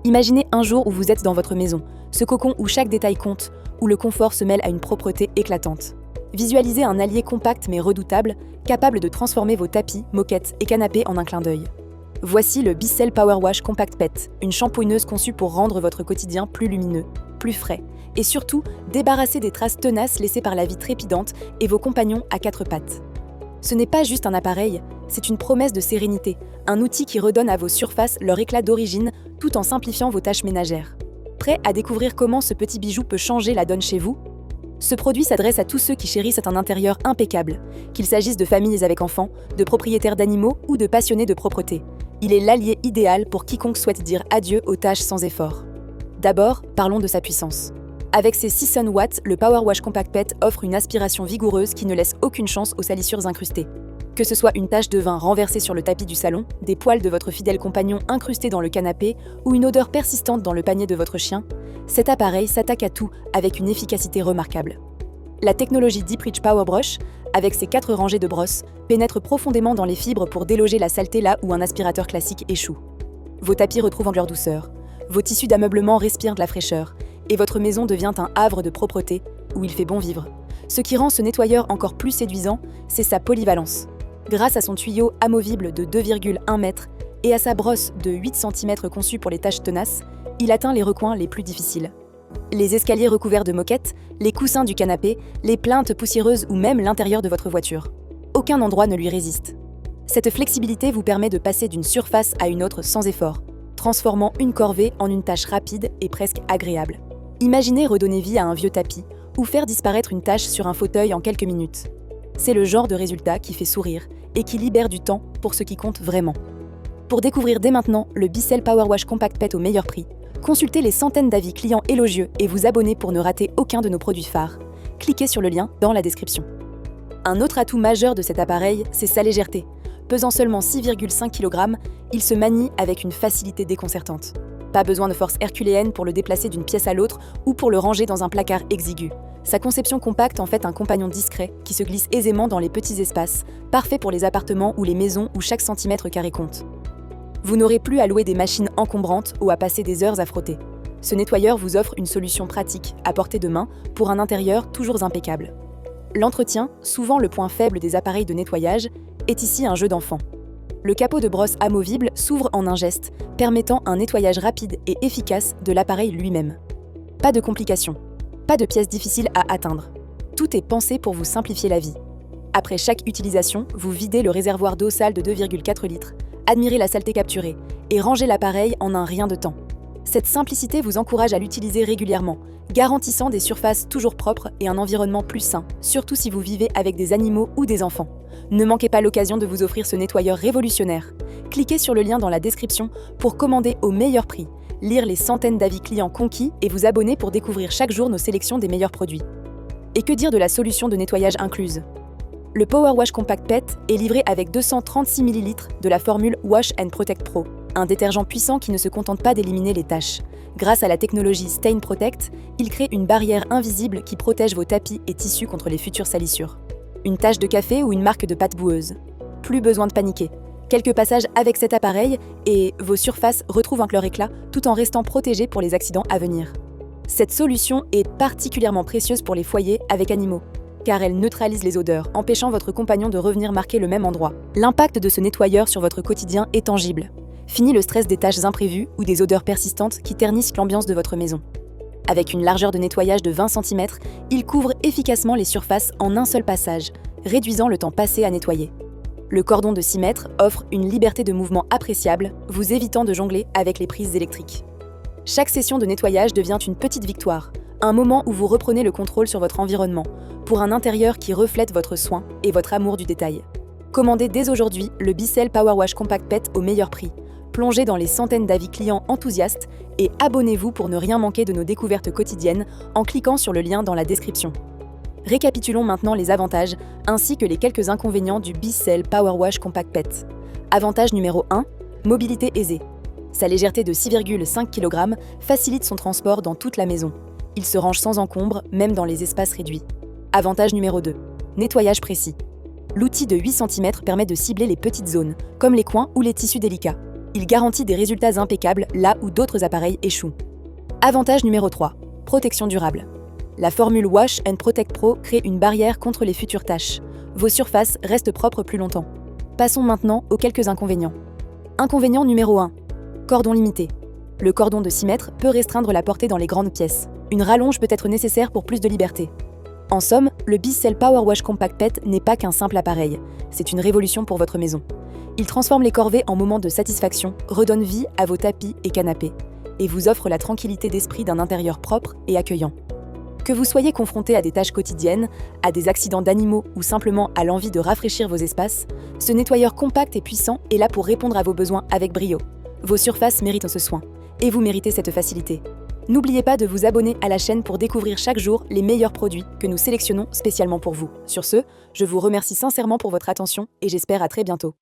Imaginez un jour où vous êtes dans votre maison, ce cocon où chaque détail compte, où le confort se mêle à une propreté éclatante. Visualisez un allié compact mais redoutable, capable de transformer vos tapis, moquettes et canapés en un clin d'œil. Voici le Bicel Power Wash Compact Pet, une shampooineuse conçue pour rendre votre quotidien plus lumineux, plus frais, et surtout débarrasser des traces tenaces laissées par la vie trépidante et vos compagnons à quatre pattes. Ce n'est pas juste un appareil, c'est une promesse de sérénité, un outil qui redonne à vos surfaces leur éclat d'origine tout en simplifiant vos tâches ménagères. Prêt à découvrir comment ce petit bijou peut changer la donne chez vous ? Ce produit s'adresse à tous ceux qui chérissent un intérieur impeccable, qu'il s'agisse de familles avec enfants, de propriétaires d'animaux ou de passionnés de propreté. Il est l'allié idéal pour quiconque souhaite dire adieu aux tâches sans effort. D'abord, parlons de sa puissance. Avec ses 600 watts, le Power Wash Compact Pet offre une aspiration vigoureuse qui ne laisse aucune chance aux salissures incrustées. Que ce soit une tache de vin renversée sur le tapis du salon, des poils de votre fidèle compagnon incrustés dans le canapé ou une odeur persistante dans le panier de votre chien, cet appareil s'attaque à tout avec une efficacité remarquable. La technologie Deep Reach Power Brush, avec ses 4 rangées de brosses, pénètre profondément dans les fibres pour déloger la saleté là où un aspirateur classique échoue. Vos tapis retrouvent leur douceur, vos tissus d'ameublement respirent de la fraîcheur, et votre maison devient un havre de propreté où il fait bon vivre. Ce qui rend ce nettoyeur encore plus séduisant, c'est sa polyvalence. Grâce à son tuyau amovible de 2,1 mètres et à sa brosse de 8 cm conçue pour les tâches tenaces, il atteint les recoins les plus difficiles. Les escaliers recouverts de moquettes, les coussins du canapé, les plinthes poussiéreuses ou même l'intérieur de votre voiture. Aucun endroit ne lui résiste. Cette flexibilité vous permet de passer d'une surface à une autre sans effort, transformant une corvée en une tâche rapide et presque agréable. Imaginez redonner vie à un vieux tapis ou faire disparaître une tache sur un fauteuil en quelques minutes. C'est le genre de résultat qui fait sourire et qui libère du temps pour ce qui compte vraiment. Pour découvrir dès maintenant le Bicel Power Wash Compact Pet au meilleur prix, consultez les centaines d'avis clients élogieux et vous abonnez pour ne rater aucun de nos produits phares. Cliquez sur le lien dans la description. Un autre atout majeur de cet appareil, c'est sa légèreté. Pesant seulement 6,5 kg, il se manie avec une facilité déconcertante. Pas besoin de force herculéenne pour le déplacer d'une pièce à l'autre ou pour le ranger dans un placard exigu. Sa conception compacte en fait un compagnon discret qui se glisse aisément dans les petits espaces, parfait pour les appartements ou les maisons où chaque centimètre carré compte. Vous n'aurez plus à louer des machines encombrantes ou à passer des heures à frotter. Ce nettoyeur vous offre une solution pratique, à portée de main, pour un intérieur toujours impeccable. L'entretien, souvent le point faible des appareils de nettoyage, est ici un jeu d'enfant. Le capot de brosse amovible s'ouvre en un geste, permettant un nettoyage rapide et efficace de l'appareil lui-même. Pas de complications, pas de pièces difficiles à atteindre. Tout est pensé pour vous simplifier la vie. Après chaque utilisation, vous videz le réservoir d'eau sale de 2,4 litres, admirez la saleté capturée et rangez l'appareil en un rien de temps. Cette simplicité vous encourage à l'utiliser régulièrement, garantissant des surfaces toujours propres et un environnement plus sain, surtout si vous vivez avec des animaux ou des enfants. Ne manquez pas l'occasion de vous offrir ce nettoyeur révolutionnaire. Cliquez sur le lien dans la description pour commander au meilleur prix, lire les centaines d'avis clients conquis et vous abonner pour découvrir chaque jour nos sélections des meilleurs produits. Et que dire de la solution de nettoyage incluse ? Le Power Wash Compact Pet est livré avec 236 ml de la formule Wash & Protect Pro, un détergent puissant qui ne se contente pas d'éliminer les taches. Grâce à la technologie Stain Protect, il crée une barrière invisible qui protège vos tapis et tissus contre les futures salissures. Une tache de café ou une marque de pâte boueuse. Plus besoin de paniquer. Quelques passages avec cet appareil et vos surfaces retrouvent leur éclat tout en restant protégées pour les accidents à venir. Cette solution est particulièrement précieuse pour les foyers avec animaux, car elle neutralise les odeurs, empêchant votre compagnon de revenir marquer le même endroit. L'impact de ce nettoyeur sur votre quotidien est tangible. Fini le stress des tâches imprévues ou des odeurs persistantes qui ternissent l'ambiance de votre maison. Avec une largeur de nettoyage de 20 cm, il couvre efficacement les surfaces en un seul passage, réduisant le temps passé à nettoyer. Le cordon de 6 mètres offre une liberté de mouvement appréciable, vous évitant de jongler avec les prises électriques. Chaque session de nettoyage devient une petite victoire, un moment où vous reprenez le contrôle sur votre environnement, pour un intérieur qui reflète votre soin et votre amour du détail. Commandez dès aujourd'hui le Bicel Power Wash Compact Pet au meilleur prix. Plongez dans les centaines d'avis clients enthousiastes et abonnez-vous pour ne rien manquer de nos découvertes quotidiennes en cliquant sur le lien dans la description. Récapitulons maintenant les avantages ainsi que les quelques inconvénients du Bicel Power Wash Compact Pet. Avantage numéro 1, mobilité aisée. Sa légèreté de 6,5 kg facilite son transport dans toute la maison. Il se range sans encombre, même dans les espaces réduits. Avantage numéro 2, nettoyage précis. L'outil de 8 cm permet de cibler les petites zones, comme les coins ou les tissus délicats. Il garantit des résultats impeccables là où d'autres appareils échouent. Avantage numéro 3. Protection durable. La formule Wash & Protect Pro crée une barrière contre les futures taches. Vos surfaces restent propres plus longtemps. Passons maintenant aux quelques inconvénients. Inconvénient numéro 1. Cordon limité. Le cordon de 6 mètres peut restreindre la portée dans les grandes pièces. Une rallonge peut être nécessaire pour plus de liberté. En somme, le Bizcell Power Wash Compact Pet n'est pas qu'un simple appareil, c'est une révolution pour votre maison. Il transforme les corvées en moments de satisfaction, redonne vie à vos tapis et canapés, et vous offre la tranquillité d'esprit d'un intérieur propre et accueillant. Que vous soyez confronté à des tâches quotidiennes, à des accidents d'animaux ou simplement à l'envie de rafraîchir vos espaces, ce nettoyeur compact et puissant est là pour répondre à vos besoins avec brio. Vos surfaces méritent ce soin, et vous méritez cette facilité. N'oubliez pas de vous abonner à la chaîne pour découvrir chaque jour les meilleurs produits que nous sélectionnons spécialement pour vous. Sur ce, je vous remercie sincèrement pour votre attention et j'espère à très bientôt.